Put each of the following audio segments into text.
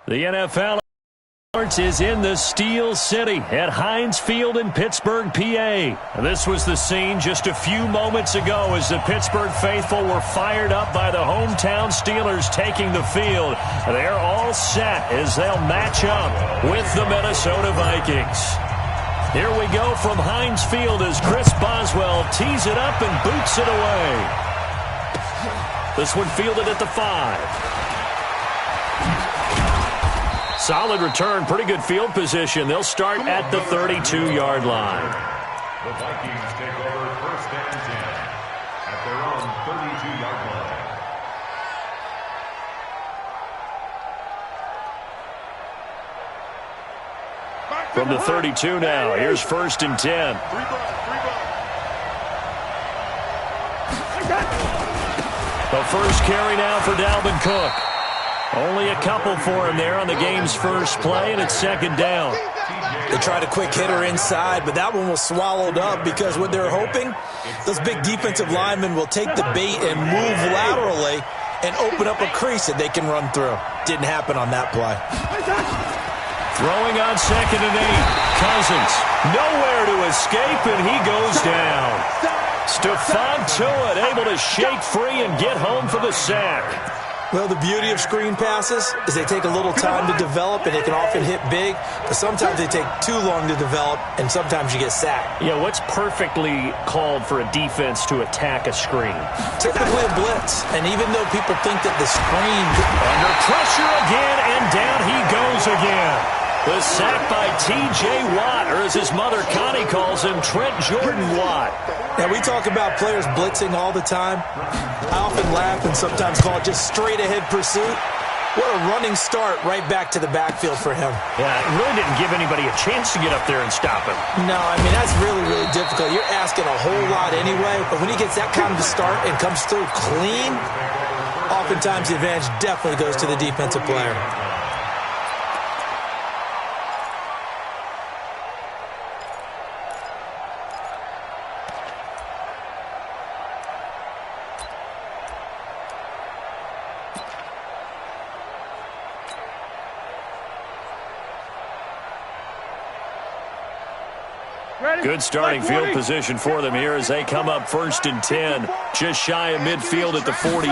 The NFL is in the Steel City at Heinz Field in Pittsburgh, PA. This was the scene just a few moments ago as the Pittsburgh faithful were fired up by the hometown Steelers taking the field. They're all set as they'll match up with the Minnesota Vikings. Here we go from Heinz Field as Chris Boswell tees it up and boots it away. This one fielded at the 5. Solid return, pretty good field position. They'll start at the 32-yard line. The Vikings take over first and 10 at their own 32-yard line. From the 32 now, here's first and 10. The first carry now for Dalvin Cook. Only a couple for him there on the game's first play, and it's second down. They tried a quick hitter inside, but that one was swallowed up because what they're hoping, those big defensive linemen will take the bait and move laterally and open up a crease that they can run through. Didn't happen on that play. Throwing on second and 8. Cousins nowhere to escape, and he goes down. Stephon Tuitt able to shake free and get home for the sack. Well, the beauty of screen passes is they take a little time to develop, and they can often hit big, but sometimes they take too long to develop, and sometimes you get sacked. Yeah, what's perfectly called for a defense to attack a screen? Typically a blitz, and even though people think that the screen... Under pressure again, and down he goes again. The sack by T.J. Watt, or as his mother Connie calls him, Trent Jordan Watt. Now, we talk about players blitzing all the time. I often laugh and sometimes call it just straight-ahead pursuit. What a running start right back to the backfield for him. Yeah, it really didn't give anybody a chance to get up there and stop him. No, I mean, that's really, really difficult. You're asking a whole lot anyway, but when he gets that kind of a start and comes through clean, oftentimes the advantage definitely goes to the defensive player. Good starting field position for them here as they come up first and 10, just shy of midfield at the 48.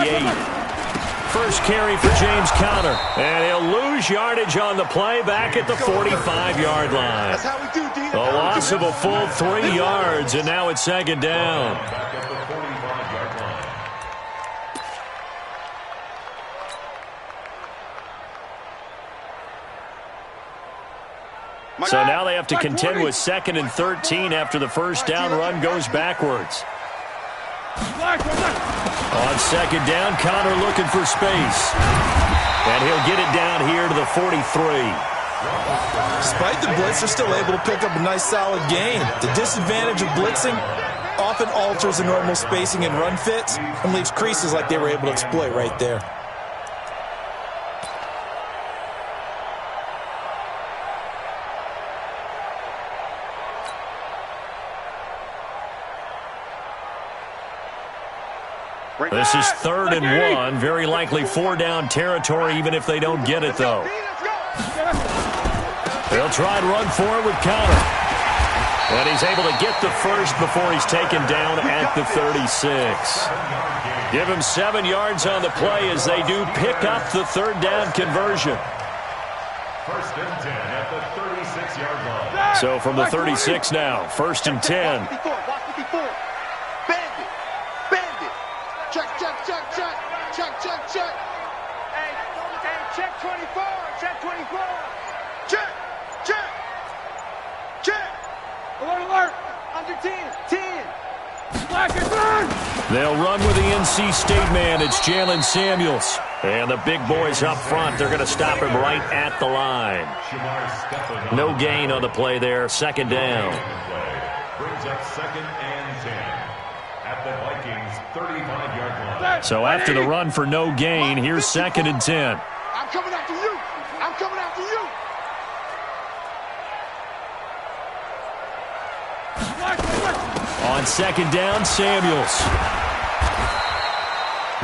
First carry for James Conner, and he'll lose yardage on the play back at the 45-yard line. A loss of a full 3 yards, and now it's second down. So now they have to contend with second and 13 after the first down run goes backwards. On second down, Conner looking for space. And he'll get it down here to the 43. Despite the blitz, they're still able to pick up a nice solid gain. The disadvantage of blitzing often alters the normal spacing and run fits and leaves creases like they were able to exploit right there. This is third and 1. Very likely 4-down territory, even if they don't get it, though. They'll try and run for it with Conner. And he's able to get the first before he's taken down at the 36. Give him 7 yards on the play as they do pick up the third down conversion. First and 10 at the 36-yard line. So from the 36 now, first and 10. Check. Hey, check 24. Check 24. Check. Alert. Under 10. They'll run with the NC State man. It's Jalen Samuels. And the big boys up front, they're going to stop him right at the line. No gain on the play there. Second down. Brings up second and 10 at the Vikings 35-yard line. So after the run for no gain, here's second and 10. I'm coming after you. On second down, Samuels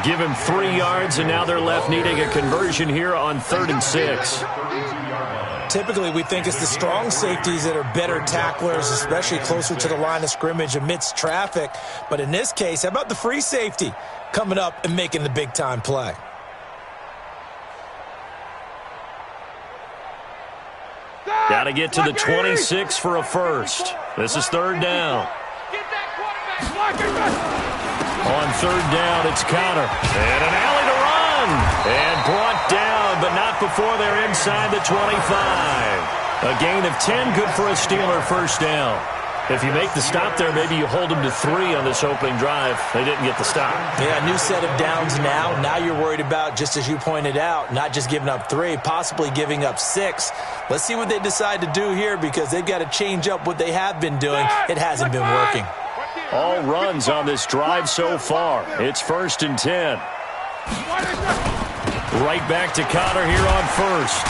give him 3 yards, and now they're left needing a conversion here on 3rd and 6. Typically, we think it's the strong safeties that are better tacklers, especially closer to the line of scrimmage amidst traffic. But in this case, how about the free safety coming up and making the big-time play? Got to get to the 26 for a first. This is 3rd down. On 3rd down, it's Connor. And an alley to run. And brought down, but not before they're inside the 25. A gain of 10, good for a Steeler first down. If you make the stop there, maybe you hold them to 3 on this opening drive. They didn't get the stop. Yeah, new set of downs now. Now you're worried about, just as you pointed out, not just giving up 3, possibly giving up 6. Let's see what they decide to do here because they've got to change up what they have been doing. It hasn't been working. All runs on this drive so far. It's 1st and 10. Right back to Connor here on 1st.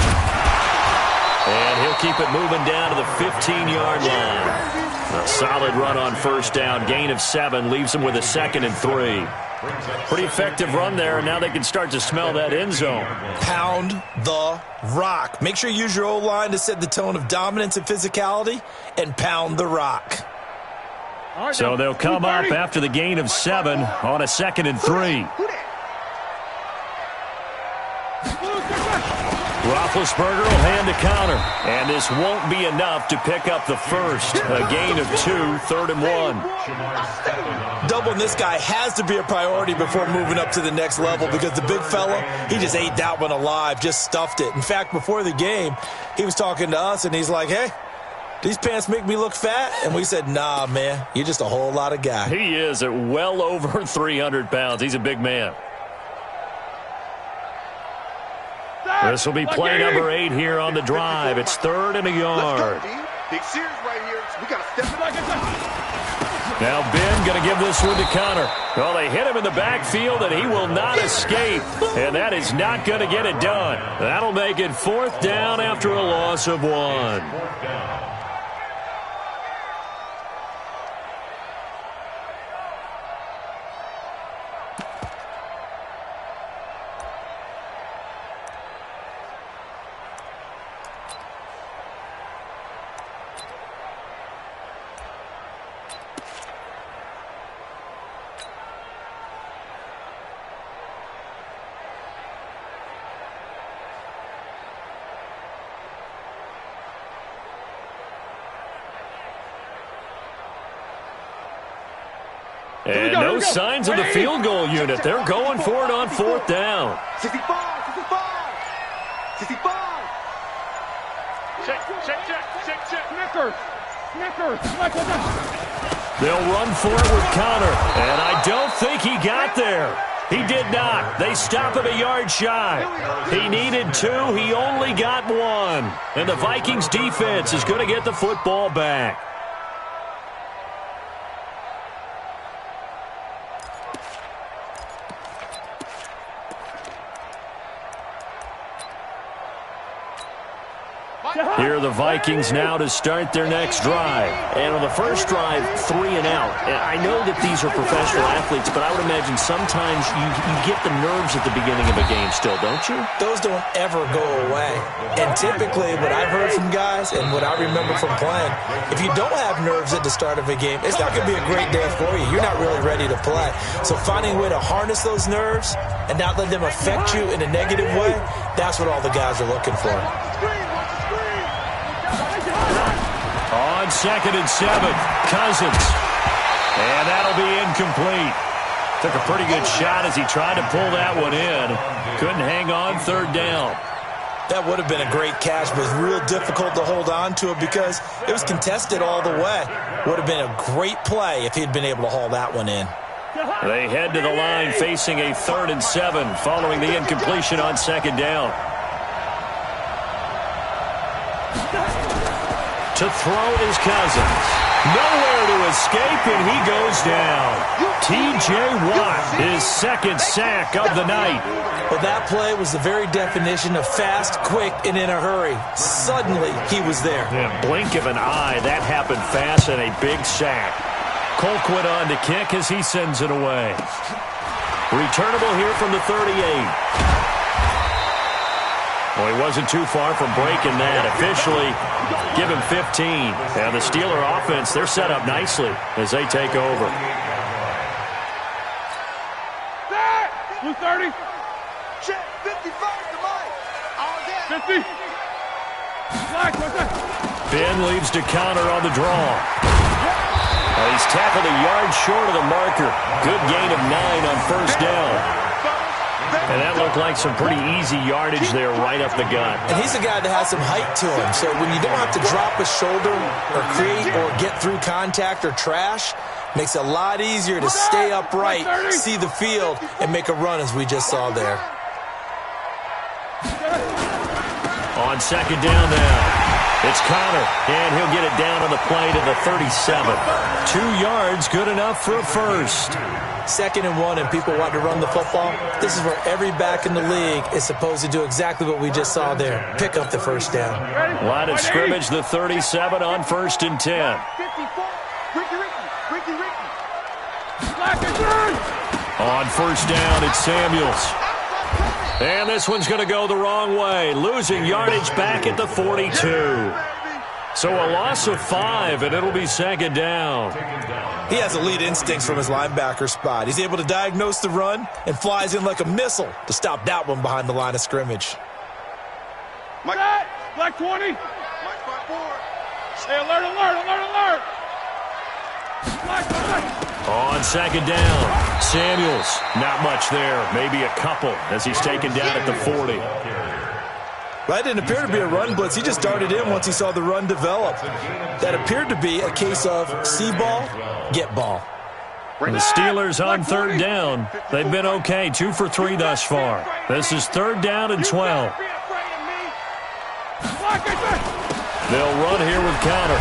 And he'll keep it moving down to the 15-yard line. A solid run on 1st down. Gain of 7 leaves them with a 2nd and 3. Pretty effective run there, and now they can start to smell that end zone. Pound the rock. Make sure you use your O-line to set the tone of dominance and physicality, and pound the rock. So they'll come up after the gain of 7 on a 2nd and 3. Roethlisberger will hand to Connor. And this won't be enough to pick up the first. A gain of 2, 3rd and 1. Doubling this guy has to be a priority before moving up to the next level because the big fella, he just ate that one alive, just stuffed it. In fact, before the game, he was talking to us, and he's like, hey, these pants make me look fat? And we said, nah, man, you're just a whole lot of guy. He is at well over 300 pounds. He's a big man. This will be play number 8 here on the drive. It's 3rd and a yard. Big series right here. We got to step it like it's Now Ben going to give this one to Connor. Well, they hit him in the backfield, and he will not escape. And that is not going to get it done. That'll make it 4th down after a loss of 1. And no signs of the field goal unit. They're going for it on 4th down. 65, 65, 65. Check. Snickers. They'll run for it with Connor. And I don't think he got there. He did not. They stop him a yard shy. He needed 2. He only got 1. And the Vikings defense is going to get the football back. Here are the Vikings now to start their next drive. And on the first drive, 3 and out. And I know that these are professional athletes, but I would imagine sometimes you get the nerves at the beginning of a game still, don't you? Those don't ever go away. And typically what I've heard from guys and what I remember from playing, if you don't have nerves at the start of a game, it's not going to be a great day for you. You're not really ready to play. So finding a way to harness those nerves and not let them affect you in a negative way, that's what all the guys are looking for. On 2nd and 7, Cousins. And that'll be incomplete. Took a pretty good shot as he tried to pull that one in. Couldn't hang on 3rd down. That would have been a great catch, but it was real difficult to hold on to it because it was contested all the way. Would have been a great play if he'd been able to haul that one in. They head to the line facing a 3rd and 7 following the incompletion on 2nd down. To throw is Cousins. Nowhere to escape, and he goes down. T.J. Watt, his 2nd sack of the night. Well, that play was the very definition of fast, quick, and in a hurry. Suddenly, he was there. Yeah, blink of an eye, that happened fast, and a big sack. Colquitt on to kick as he sends it away. Returnable here from the 38. Well, he wasn't too far from breaking that. Officially, give him 15. And the Steeler offense, they're set up nicely as they take over. Blue 30. Check 55 to Mike. All day. 50. Black, what's that? Ben leaves to counter on the draw. He's tackled a yard short of the marker. Good gain of 9 on first down. And that looked like some pretty easy yardage there right up the gut. And he's a guy that has some height to him. So when you don't have to drop a shoulder or create or get through contact or trash, makes it a lot easier to stay upright, see the field, and make a run as we just saw there. On second down now, it's Connor, and he'll get it down on the play to the 37. 2 yards, good enough for a first. 2nd and 1, and people want to run the football. This is where every back in the league is supposed to do exactly what we just saw there. Pick up the first down. Line of scrimmage, the 37 on 1st and 10. 54. Ricky. On first down, it's Samuels. And this one's going to go the wrong way, losing yardage back at the 42. So a loss of 5, and it'll be 2nd down. He has elite instincts from his linebacker spot. He's able to diagnose the run and flies in like a missile to stop that one behind the line of scrimmage. Mike. Black 20. Mike 5-4. Hey, alert. Black. On second down, Samuels, not much there, maybe a couple as he's taken down at the 40. That didn't appear to be a run blitz. He just darted in once he saw the run develop. That appeared to be a case of see ball, get ball. And the Steelers on 3rd down. They've been okay, 2 for 3 thus far. This is 3rd down and 12. They'll run here with counter.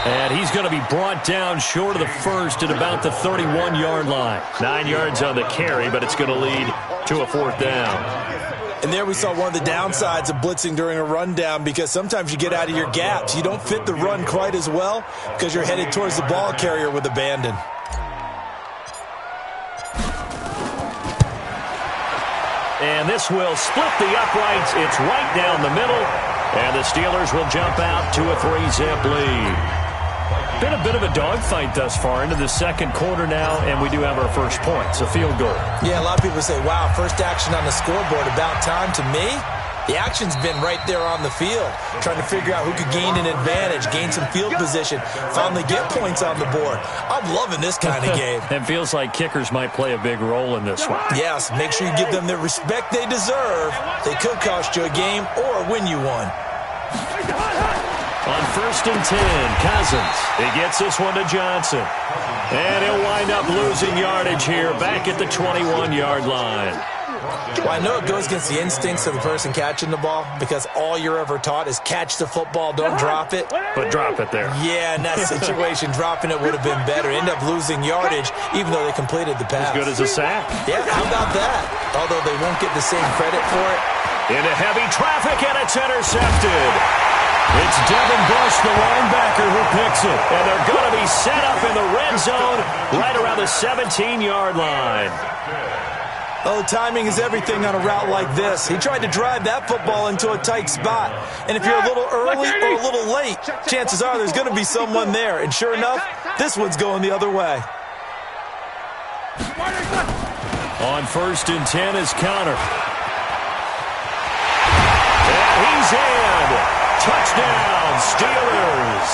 And he's going to be brought down short of the first at about the 31-yard line. 9 yards on the carry, but it's going to lead to a 4th down. And there we saw one of the downsides of blitzing during a rundown, because sometimes you get out of your gaps. You don't fit the run quite as well because you're headed towards the ball carrier with abandon. And this will split the uprights. It's right down the middle. And the Steelers will jump out to a 3-zip lead. Been a bit of a dogfight thus far into the 2nd quarter now, and we do have our first points, a field goal. Yeah, a lot of people say, wow, first action on the scoreboard, about time. To me, the action's been right there on the field, trying to figure out who could gain an advantage, gain some field position, finally get points on the board. I'm loving this kind of game. It feels like kickers might play a big role in this one. Yes, make sure you give them the respect they deserve. They could cost you a game or win you one. On 1st and 10, Cousins. He gets this one to Johnson. And he'll wind up losing yardage here back at the 21-yard line. Well, I know it goes against the instincts of the person catching the ball, because all you're ever taught is catch the football, don't drop it. But drop it there. Yeah, in that situation, dropping it would have been better. End up losing yardage, even though they completed the pass. As good as a sack. Yeah, how about that? Although they won't get the same credit for it. Into heavy traffic, and it's intercepted. It's Devin Bush, the linebacker, who picks it. And they're going to be set up in the red zone right around the 17-yard line. Oh, timing is everything on a route like this. He tried to drive that football into a tight spot. And if you're a little early or a little late, chances are there's going to be someone there. And sure enough, this one's going the other way. On 1st and 10 is counter. And he's in. Touchdown, Steelers.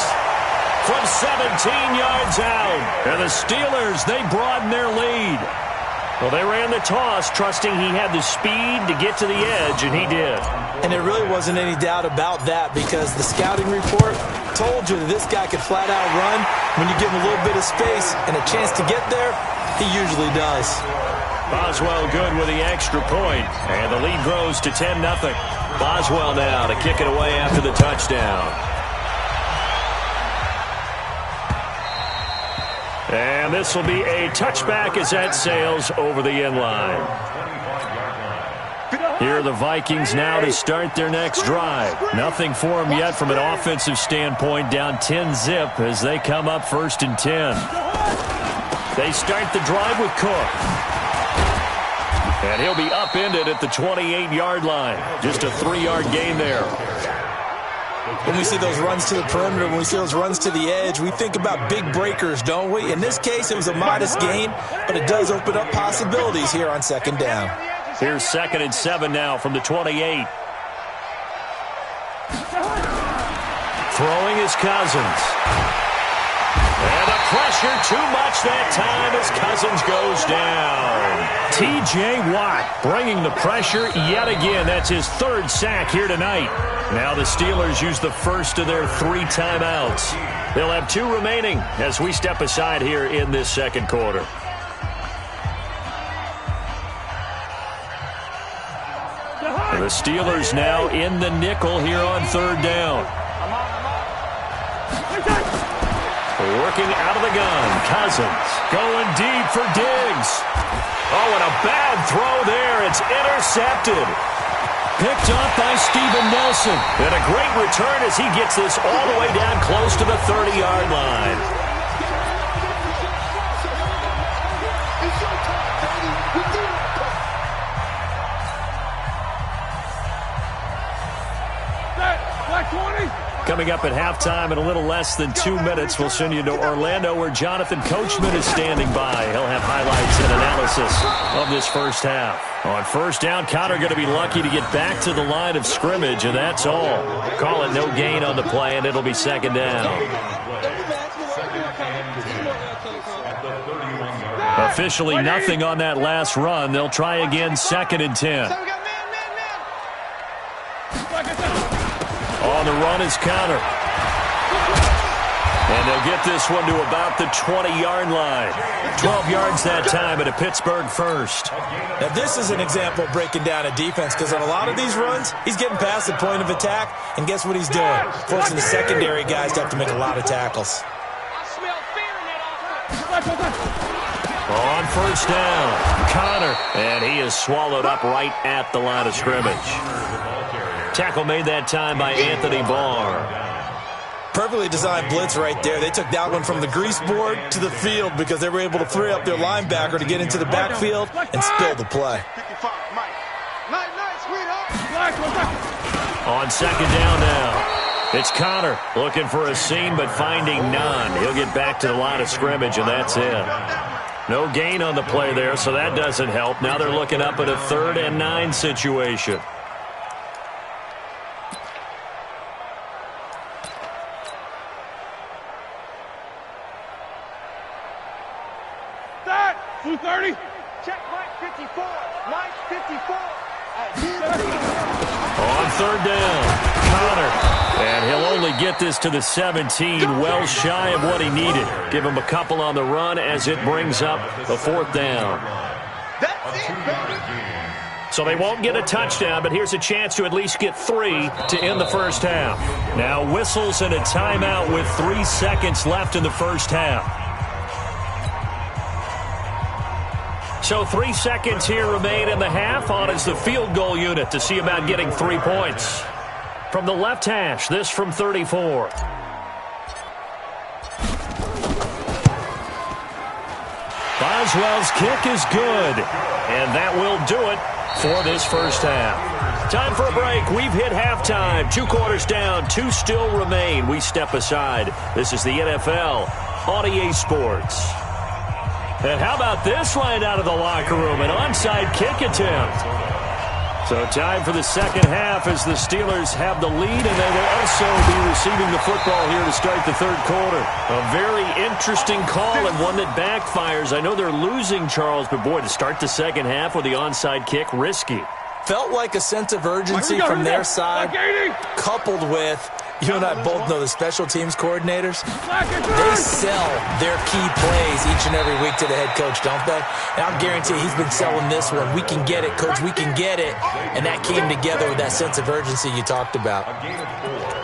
From 17 yards out. And the Steelers, they broaden their lead. Well, they ran the toss, trusting he had the speed to get to the edge, and he did. And there really wasn't any doubt about that, because the scouting report told you that this guy could flat out run. When you give him a little bit of space and a chance to get there, he usually does. Boswell good with the extra point, and the lead grows to 10-0. Boswell now to kick it away after the touchdown. And this will be a touchback as that sails over the end line. Here are the Vikings now to start their next drive. Nothing for them yet from an offensive standpoint, down 10-zip as they come up 1st and 10. They start the drive with Cook. And he'll be upended at the 28-yard line. Just a 3-yard gain there. When we see those runs to the perimeter, when we see those runs to the edge, we think about big breakers, don't we? In this case, it was a modest gain, but it does open up possibilities here on second down. Here's 2nd and 7 now from the 28. Throwing is Cousins. And the pressure too much that time as Cousins goes down. T.J. Watt bringing the pressure yet again. That's his 3rd sack here tonight. Now the Steelers use the first of their 3 timeouts. They'll have 2 remaining as we step aside here in this second quarter. The Steelers now in the nickel here on 3rd down. Working out of the gun. Cousins going deep for Diggs. Oh, and a bad throw there. It's intercepted. Picked up by Steven Nelson. And a great return as he gets this all the way down close to the 30-yard line. Coming up at halftime in a little less than 2 minutes, we'll send you to Orlando where Jonathan Coachman is standing by. He'll have highlights and analysis of this first half. On first down, Connor going to be lucky to get back to the line of scrimmage, and that's all. Call it no gain on the play, and it'll be 2nd down. Officially nothing on that last run. They'll try again 2nd and 10. On the run is Connor. And they'll get this one to about the 20-yard line. 12 yards that time at a Pittsburgh first. Now this is an example of breaking down a defense because on a lot of these runs, he's getting past the point of attack, and guess what he's doing? Forcing the secondary guys to have to make a lot of tackles. On first down, Connor. And he is swallowed up right at the line of scrimmage. Tackle made that time by Anthony Barr. Perfectly designed blitz right there. They took that one from the grease board to the field because they were able to free up their linebacker to get into the backfield and spill the play. On 2nd down now, it's Connor looking for a seam but finding none. He'll get back to the line of scrimmage, and that's it. No gain on the play there, so that doesn't help. Now they're looking up at a 3rd and 9 situation. Check Mike 54. Mike 54. On 3rd down, Connor. And he'll only get this to the 17, well shy of what he needed. Give him a couple on the run as it brings up a 4th down. So they won't get a touchdown, but here's a chance to at least get 3 to end the first half. Now whistles and a timeout with 3 seconds left in the first half. So 3 seconds here remain in the half. On is the field goal unit to see about getting 3 points. From the left hash, this from 34. Boswell's kick is good. And that will do it for this first half. Time for a break. We've hit halftime. 2 quarters down. 2 still remain. We step aside. This is the NFL on EA Sports. And how about this right out of the locker room? An onside kick attempt. So time for the second half as the Steelers have the lead, and they will also be receiving the football here to start the third quarter. A very interesting call and one that backfires. I know they're losing, Charles, but boy, to start the second half with the onside kick, risky. Felt like a sense of urgency from their side, coupled with, you and I both know the special teams coordinators, they sell their key plays each and every week to the head coach, don't they? And I'll guarantee he's been selling this one. We can get it, coach, we can get it. And that came together with that sense of urgency you talked about.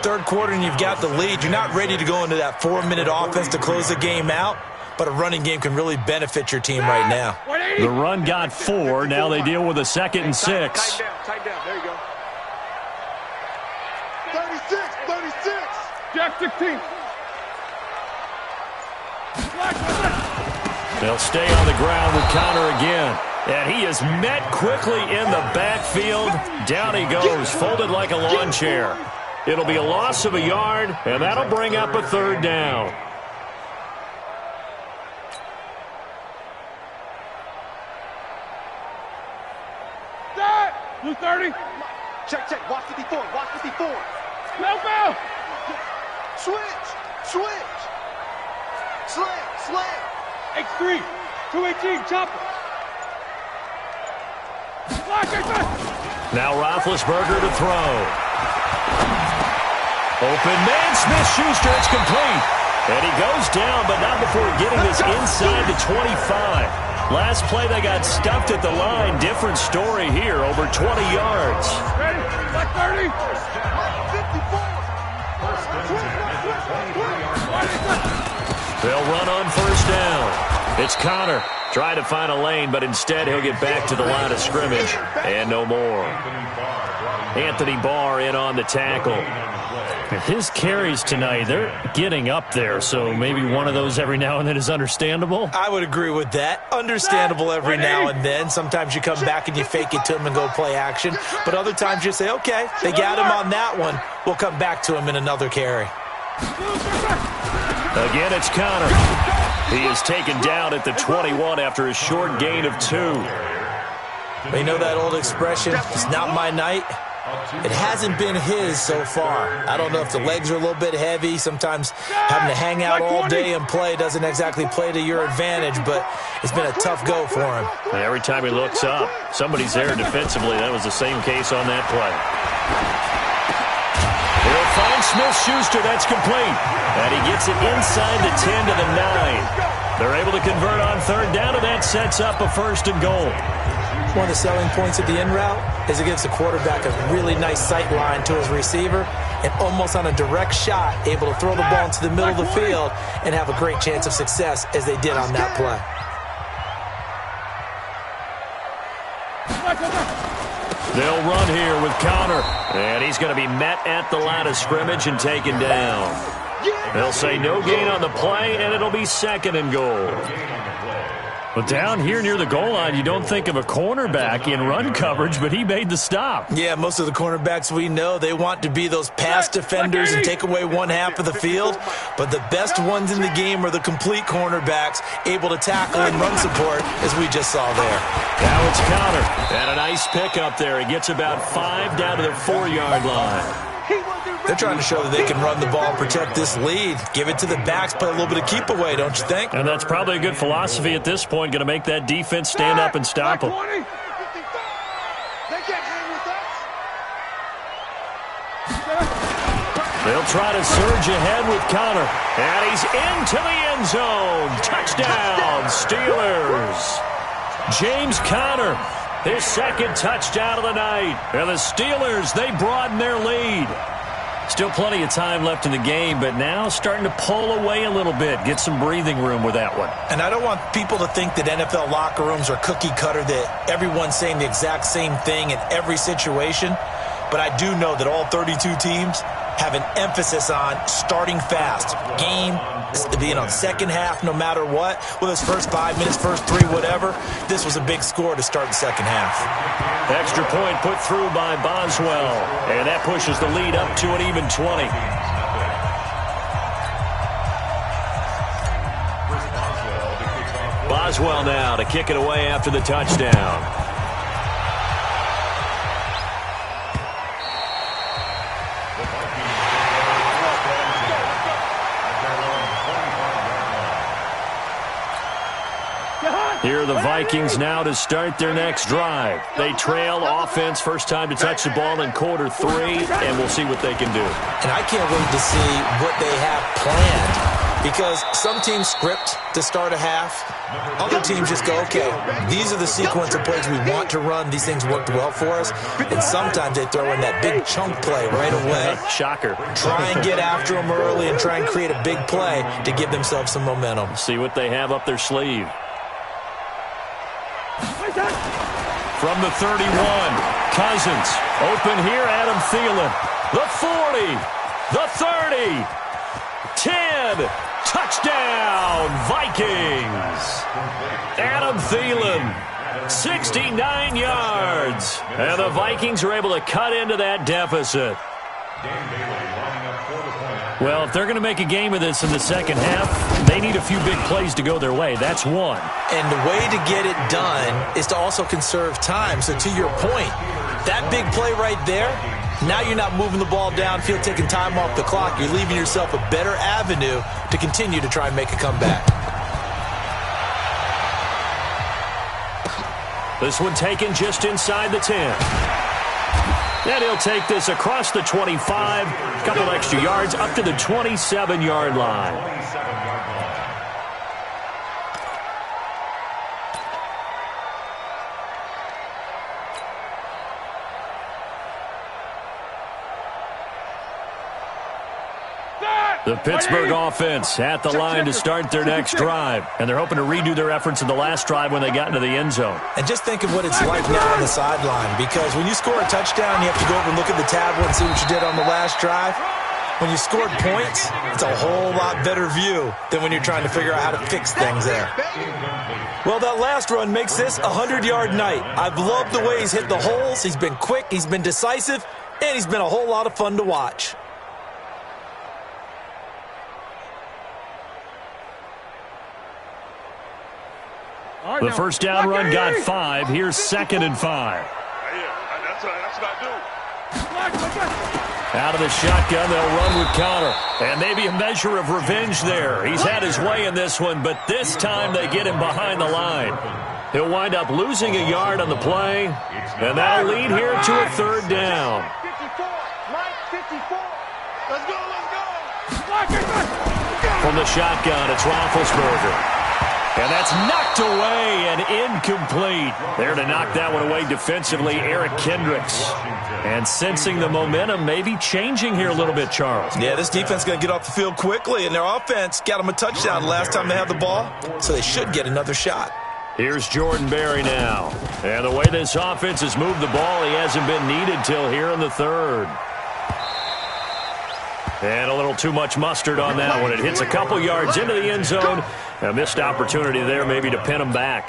Third quarter and you've got the lead. You're not ready to go into that 4-minute offense to close the game out, but a running game can really benefit your team right now. The run got 4. Now they deal with a 2nd and 6. Tight down. There you go. 36. Jack 16. They'll stay on the ground with Connor again. And he is met quickly in the backfield. Down he goes, folded like a lawn chair. It'll be a loss of a yard, and that'll bring up a third down. Blue 30. Check. Watch 54. Watch 54. Bell. Switch. Slam. X3. 218. Chopper. Now Roethlisberger to throw. Open man, Smith-Schuster, it's complete. And he goes down, but not before getting this inside the 25. Last play, they got stuffed at the line. Different story here, over 20 yards. Ready? Black 30. 54. They'll run on first down. It's Connor. Trying to find a lane, but instead he'll get back to the line of scrimmage. And no more. Anthony Barr in on the tackle. His carries tonight, they're getting up there, so maybe one of those every now and then is understandable. I would agree with that. Understandable every now and then. Sometimes you come back and you fake it to him and go play action. But other times you say, okay, they got him on that one. We'll come back to him in another carry. Again, it's Connor. He is taken down at the 21 after a short gain of 2. You know that old expression, it's not my night? It hasn't been his so far. I don't know if the legs are a little bit heavy. Sometimes having to hang out all day and play doesn't exactly play to your advantage, but it's been a tough go for him. And every time he looks up, somebody's there defensively. That was the same case on that play. He'll find Smith-Schuster. That's complete. And he gets it inside the 10 to the 9. They're able to convert on third down, and that sets up a first and goal. One of the selling points of the in route is it gives the quarterback a really nice sight line to his receiver and almost on a direct shot able to throw the ball into the middle of the field and have a great chance of success as they did on that play. They'll run here with Connor, and he's going to be met at the line of scrimmage and taken down. They'll say no gain on the play, and it'll be second and goal. But down here near the goal line, you don't think of a cornerback in run coverage, but he made the stop. Yeah, most of the cornerbacks we know, they want to be those pass defenders and take away one half of the field. But the best ones in the game are the complete cornerbacks, able to tackle and run support, as we just saw there. Now it's Connor. And a nice pick up there. He gets about 5 down to the 4-yard line. They're trying to show that they can run the ball, protect this lead. Give it to the backs, play a little bit of keep away, don't you think? And that's probably a good philosophy at this point, going to make that defense stand up and stop them. They can't hang with us. They'll try to surge ahead with Connor. And he's into the end zone. Touchdown, Steelers. James Conner, his second touchdown of the night. And the Steelers, they broaden their lead. Still plenty of time left in the game, but now starting to pull away a little bit. Get some breathing room with that one. And I don't want people to think that NFL locker rooms are cookie cutter, that everyone's saying the exact same thing in every situation. But I do know that all 32 teams have an emphasis on starting fast. Second half, no matter what. Whether it's first 5 minutes, first 3, whatever. This was a big score to start the second half. Extra point put through by Boswell. And that pushes the lead up to an even 20. Boswell now to kick it away after the touchdown. Here are the Vikings now to start their next drive. They trail offense, first time to touch the ball in quarter 3, and we'll see what they can do. And I can't wait to see what they have planned, because some teams script to start a half. Other teams just go, okay, these are the sequence of plays we want to run. These things worked well for us. And sometimes they throw in that big chunk play right away. Shocker. Try and get after them early and try and create a big play to give themselves some momentum. See what they have up their sleeve. From the 31, Cousins. Open here, Adam Thielen. The 40, the 30, 10. Touchdown, Vikings. Thielen, 69 yards. And the Vikings are able to cut into that deficit. Well, if they're going to make a game of this in the second half, they need a few big plays to go their way. That's one. And the way to get it done is to also conserve time. So to your point, that big play right there, now you're not moving the ball downfield, taking time off the clock. You're leaving yourself a better avenue to continue to try and make a comeback. This one taken just inside the 10. And he'll take this across the 25, a couple extra yards, up to the 27-yard line. The Pittsburgh offense at the line to start their next drive. And they're hoping to redo their efforts in the last drive when they got into the end zone. And just think of what it's like now on the sideline, because when you score a touchdown, you have to go over and look at the tablet and see what you did on the last drive. When you scored points, it's a whole lot better view than when you're trying to figure out how to fix things there. Well, that last run makes this a 100-yard night. I've loved the way he's hit the holes. He's been quick, he's been decisive, and he's been a whole lot of fun to watch. The first down run got 5. Here's 2nd and 5. That's what I do. Out of the shotgun, they'll run with Connor. And maybe a measure of revenge there. He's had his way in this one, but this time they get him behind the line. He'll wind up losing a yard on the play, and that'll lead here to a 3rd down. 54. Mike, 54. Let's go. From the shotgun, it's Roethlisberger. And that's knocked away and incomplete. There to knock that one away defensively, Eric Kendricks. And sensing the momentum maybe changing here a little bit, Charles. Yeah, this defense is going to get off the field quickly, and their offense got them a touchdown last time they had the ball, so they should get another shot. Here's Jordan Berry now. And the way this offense has moved the ball, he hasn't been needed till here in the 3rd. And a little too much mustard on that one. It hits a couple yards into the end zone. A missed opportunity there maybe to pin him back.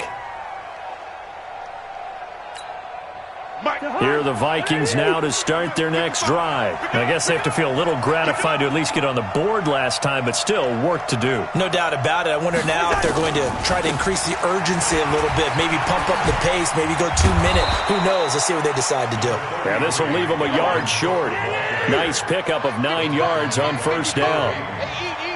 Here are the Vikings now to start their next drive. I guess they have to feel a little gratified to at least get on the board last time, but still work to do. No doubt about it. I wonder now if they're going to try to increase the urgency a little bit, maybe pump up the pace, maybe go 2-minute. Who knows? Let's see what they decide to do. And this will leave them a yard short. Nice pickup of 9 yards on first down.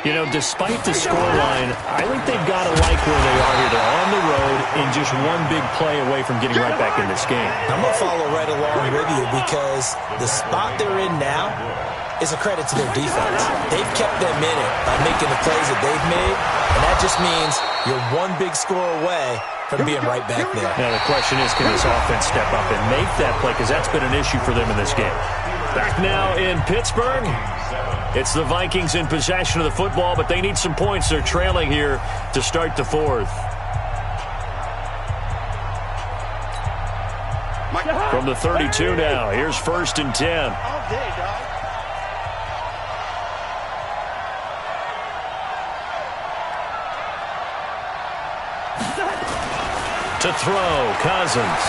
You know, despite the scoreline, I think they've got to like where they are here. They're on the road and just one big play away from getting right back in this game. I'm going to follow right along with you because the spot they're in now is a credit to their defense. They've kept them in it by making the plays that they've made, and that just means you're one big score away from being right back there. Now the question is, can this offense step up and make that play? Because that's been an issue for them in this game. Back now in Pittsburgh. It's the Vikings in possession of the football, but they need some points. They're trailing here to start the 4th. From the 32 now, here's 1st and 10. All day, dog. To throw, Cousins.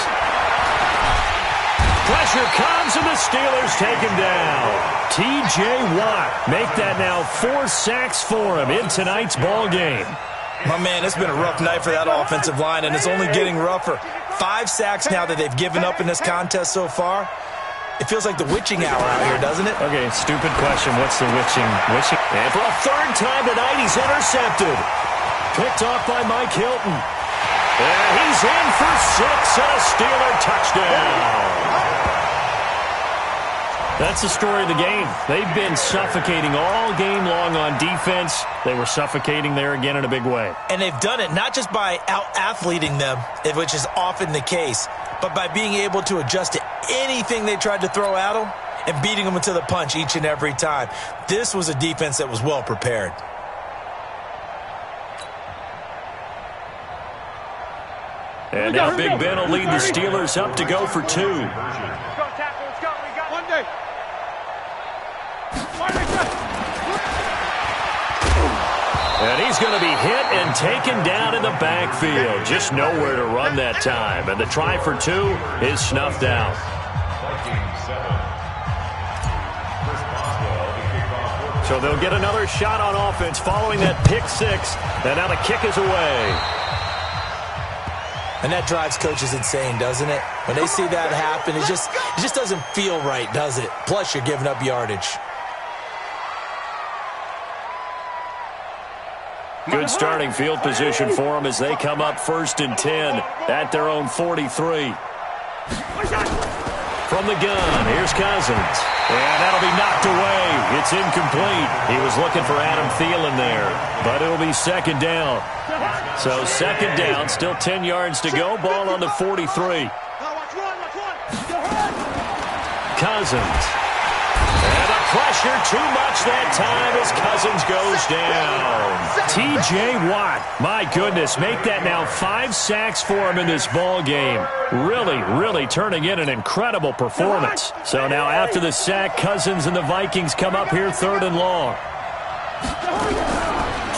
Pressure comes, and the Steelers take him down. T.J. Watt make that now 4 sacks for him in tonight's ball game. My man, it's been a rough night for that offensive line, and it's only getting rougher. 5 sacks now that they've given up in this contest so far. It feels like the witching hour out here, doesn't it? Okay, stupid question. What's the witching? And for a 3rd time tonight, he's intercepted. Picked off by Mike Hilton. And he's in for 6 and a Steeler touchdown. That's the story of the game. They've been suffocating all game long on defense. They were suffocating there again in a big way. And they've done it not just by out-athleting them, which is often the case, but by being able to adjust to anything they tried to throw at them and beating them into the punch each and every time. This was a defense that was well prepared. And now Big Ben will lead the Steelers up to go for 2. Let's go, tackle. Let's go. We got one day. And he's going to be hit and taken down in the backfield. Just nowhere to run that time. And the try for 2 is snuffed out. So they'll get another shot on offense following that pick 6. And now the kick is away. And that drives coaches insane, doesn't it? When they see that happen, it just doesn't feel right, does it? Plus, you're giving up yardage. Good starting field position for them as they come up 1st and 10 at their own 43. From the gun, here's Cousins. And that'll be knocked away. It's incomplete. He was looking for Adam Thielen there, but it'll be 2nd down. So 2nd down, still 10 yards to go. Ball on the 43. Cousins. And the pressure too much that time as Cousins goes down. T.J. Watt, my goodness, make that now 5 sacks for him in this ball game. Really turning in an incredible performance. So now after the sack, Cousins and the Vikings come up here 3rd and long.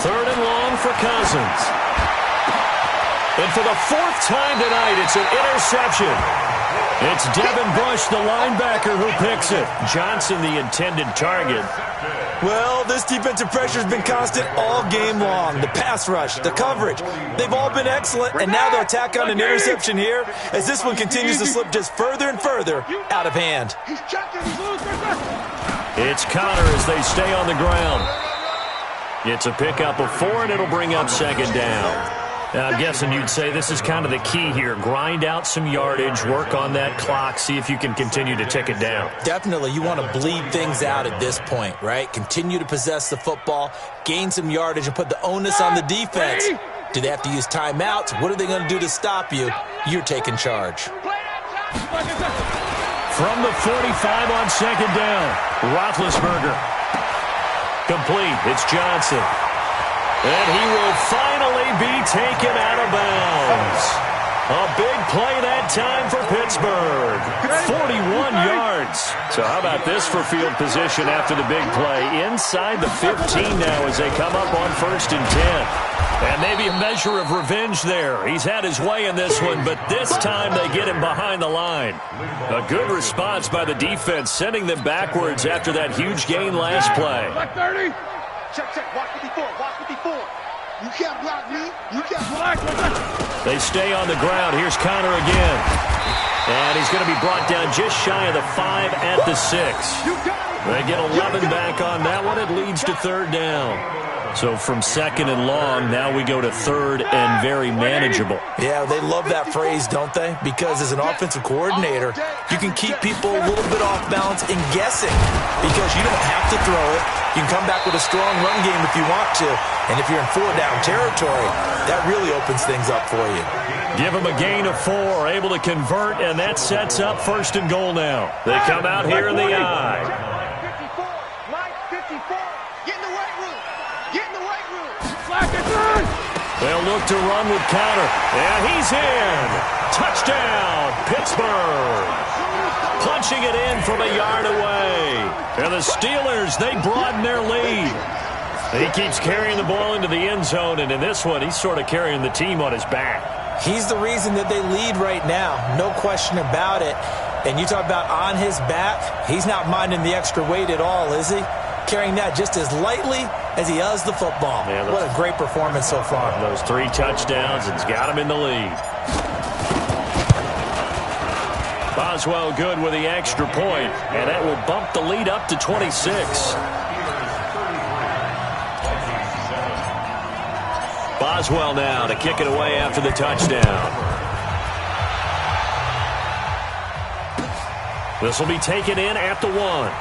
3rd and long for Cousins. And for the 4th time tonight, it's an interception. It's Devin Bush, the linebacker, who picks it. Johnson, the intended target. Well, this defensive pressure has been constant all game long. The pass rush, the coverage, they've all been excellent. And now they'll tack on an interception here as this one continues to slip just further and further out of hand. It's Connor as they stay on the ground. It's a pickup of 4, and it'll bring up 2nd down. Now, I'm guessing you'd say this is kind of the key here. Grind out some yardage, work on that clock, see if you can continue to tick it down. Definitely. You want to bleed things out at this point, right? Continue to possess the football, gain some yardage, and put the onus on the defense. Do they have to use timeouts? What are they going to do to stop you? You're taking charge. From the 45 on 2nd down, Roethlisberger. Complete. It's Johnson. And he will finally be taken out of bounds. A big play that time for Pittsburgh. 41 yards. So how about this for field position after the big play? Inside the 15 now as they come up on 1st and 10. And maybe a measure of revenge there. He's had his way in this one, but this time they get him behind the line. A good response by the defense, sending them backwards after that huge gain last play. Check, watch 54, watch 54. You can't block me. You can't block me. They stay on the ground. Here's Connor again. And he's going to be brought down just shy of the 5 at the 6. They get 11 back on that one. It leads to 3rd down. So from 2nd and long, now we go to 3rd and very manageable. Yeah, they love that phrase, don't they? Because as an offensive coordinator, you can keep people a little bit off balance and guessing because you don't have to throw it. You can come back with a strong run game if you want to. And if you're in 4-down territory, that really opens things up for you. Give them a gain of 4, able to convert, and that sets up 1st and goal now. They come out here in the I. They'll look to run with Connor. And he's in. Touchdown, Pittsburgh. Punching it in from a yard away. And the Steelers, they broaden their lead. He keeps carrying the ball into the end zone, and in this one, he's sort of carrying the team on his back. He's the reason that they lead right now. No question about it. And you talk about on his back, he's not minding the extra weight at all, is he? Carrying that just as lightly as he does the football. Yeah, what a great performance so far. Those 3 touchdowns, it's got him in the lead. Boswell good with the extra point, and that will bump the lead up to 26. Boswell now to kick it away after the touchdown. This will be taken in at the 1.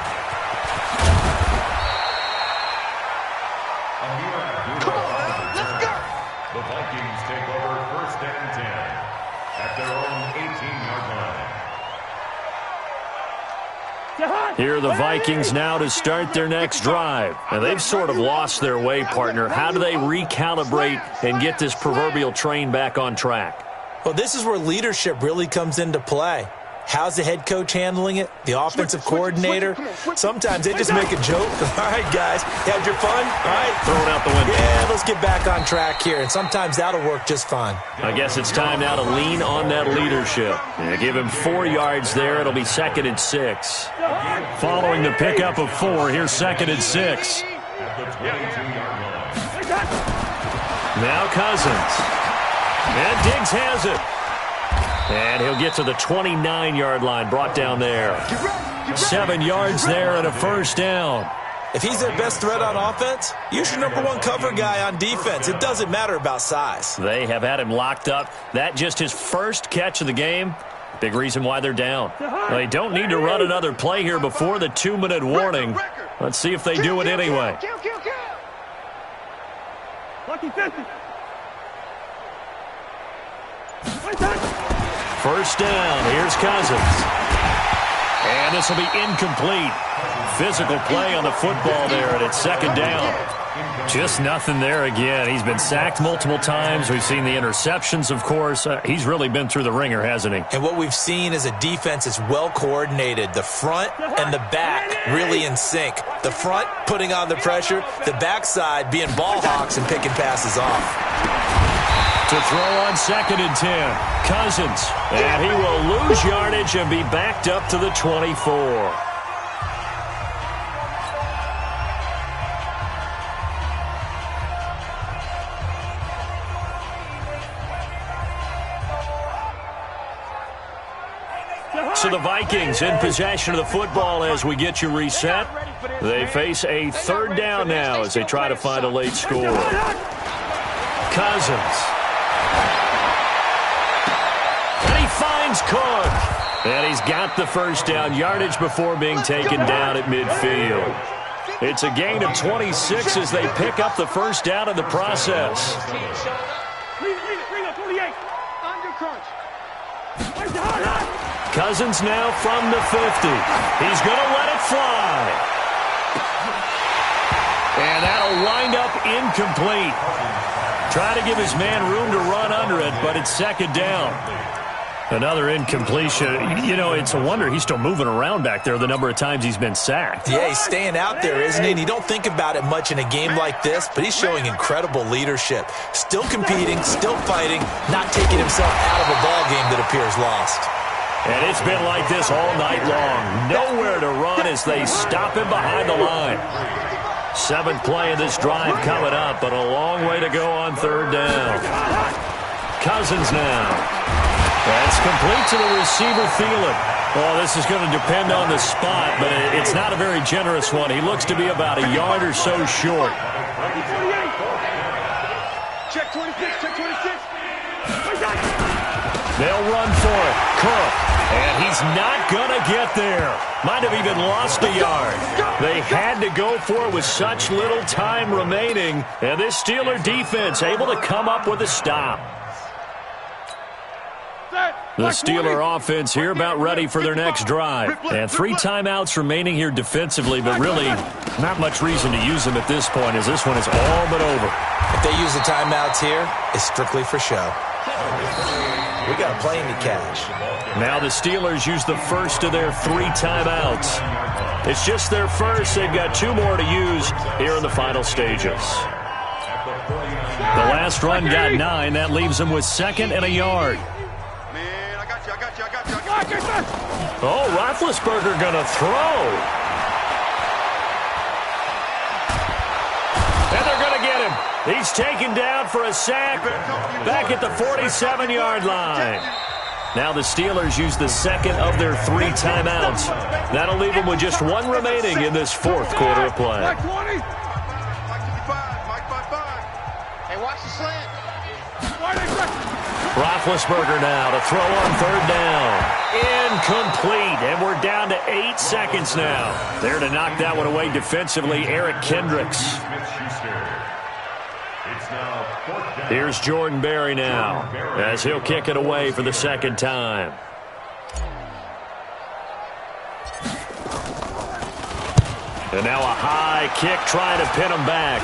The Vikings take over 1st and 10 at their own 18-yard line. Here are the Vikings now to start their next drive. And they've sort of lost their way, partner. How do they recalibrate and get this proverbial train back on track? Well, this is where leadership really comes into play. How's the head coach handling it? The offensive coordinator? Sometimes they just make a joke. All right, guys, you had your fun? All right. Throw it out the window. Yeah, let's get back on track here, and sometimes that'll work just fine. I guess it's time now to lean on that leadership. Give him 4 yards there. It'll be 2nd and 6. Following the pickup of 4, here's 2nd and 6. Now Cousins. And Diggs has it. And he'll get to the 29-yard line, brought down there. 7 yards there and a first down. If he's their best threat on offense, use your #1 cover guy on defense. It doesn't matter about size. They have had him locked up. That just his first catch of the game. Big reason why they're down. They don't need to run another play here before the 2-minute warning. Let's see if they do it anyway. First down. Here's Cousins. And this will be incomplete. Physical play on the football there, and it's 2nd down. Just nothing there again. He's been sacked multiple times. We've seen the interceptions, of course. He's really been through the ringer, hasn't he? And what we've seen is a defense that's well coordinated. The front and the back really in sync. The front putting on the pressure, the backside being ball hawks and picking passes off. To throw on 2nd and 10. Cousins. And he will lose yardage and be backed up to the 24. So the Vikings in possession of the football as we get you reset. They face a 3rd down now as they try to find a late score. Cousins. And he finds Cook. And he's got the first down yardage before being taken down at midfield. It's a gain of 26 as they pick up the first down in the process. Cousins now from the 50. He's going to let it fly. And that'll wind up incomplete. Trying to give his man room to run under it, but it's 2nd down. Another incompletion. You know, it's a wonder he's still moving around back there the number of times he's been sacked. Yeah, he's staying out there, isn't he? And you don't think about it much in a game like this, but he's showing incredible leadership. Still competing, still fighting, not taking himself out of a ball game that appears lost. And it's been like this all night long. Nowhere to run as they stop him behind the line. 7th play of this drive coming up, but a long way to go on 3rd down. Cousins now. That's complete to the receiver, Thielen. Well, this is going to depend on the spot, but it's not a very generous one. He looks to be about a yard or so short. Check 26, check 26. They'll run for it. Cook. And he's not going to get there. Might have even lost a yard. They had to go for it with such little time remaining. And this Steeler defense able to come up with a stop. The Steeler offense here about ready for their next drive. And 3 timeouts remaining here defensively, but really not much reason to use them at this point as this one is all but over. If they use the timeouts here, it's strictly for show. We got a plane to catch. Now the Steelers use the first of their 3 timeouts. It's just their first. They've got 2 more to use here in the final stages. The last run got 9. That leaves them with 2nd and a yard. Man, I got you. Oh, Roethlisberger going to throw. And they're going to get him. He's taken down for a sack back at the 47-yard line. Now the Steelers use the 2nd of their 3 timeouts. That'll leave them with just 1 remaining in this 4th quarter of play. Mike 20. Mike 55. Hey, watch the slant. Roethlisberger now to throw on 3rd down. Incomplete, and we're down to 8 seconds now. There to knock that one away defensively, Eric Kendricks. Here's Jordan Berry now as he'll kick it away for the 2nd time. And now a high kick trying to pin him back.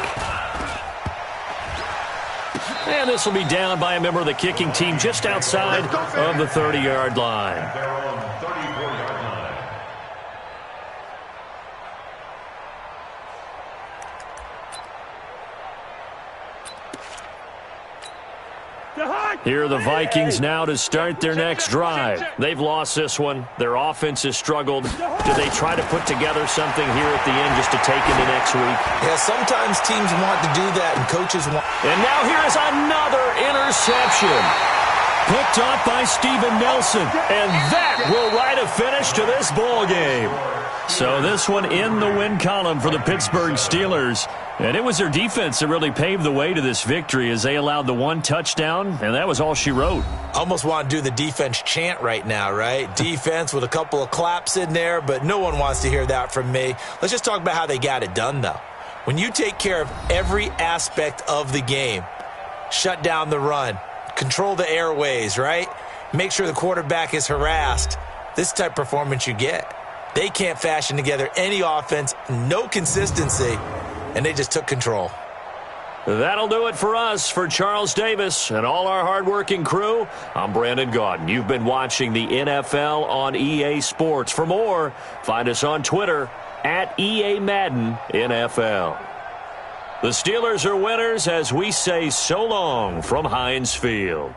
And this will be down by a member of the kicking team just outside of the 30-yard line. They're on 34-yard line. Here are the Vikings now to start their next drive. They've lost this one. Their offense has struggled. Do they try to put together something here at the end just to take into next week? Yeah, sometimes teams want to do that, and coaches want. And now here is another interception. Picked off by Steven Nelson. And that will write a finish to this ball game. So this one in the win column for the Pittsburgh Steelers. And it was their defense that really paved the way to this victory as they allowed the one touchdown, and that was all she wrote. Almost want to do the defense chant right now, right? Defense with a couple of claps in there, but no one wants to hear that from me. Let's just talk about how they got it done, though. When you take care of every aspect of the game, shut down the run, control the airways, right? Make sure the quarterback is harassed. This type of performance you get. They can't fashion together any offense, no consistency, and they just took control. That'll do it for us. For Charles Davis and all our hardworking crew, I'm Brandon Gaudin. You've been watching the NFL on EA Sports. For more, find us on Twitter at EA Madden NFL. The Steelers are winners as we say so long from Heinz Field.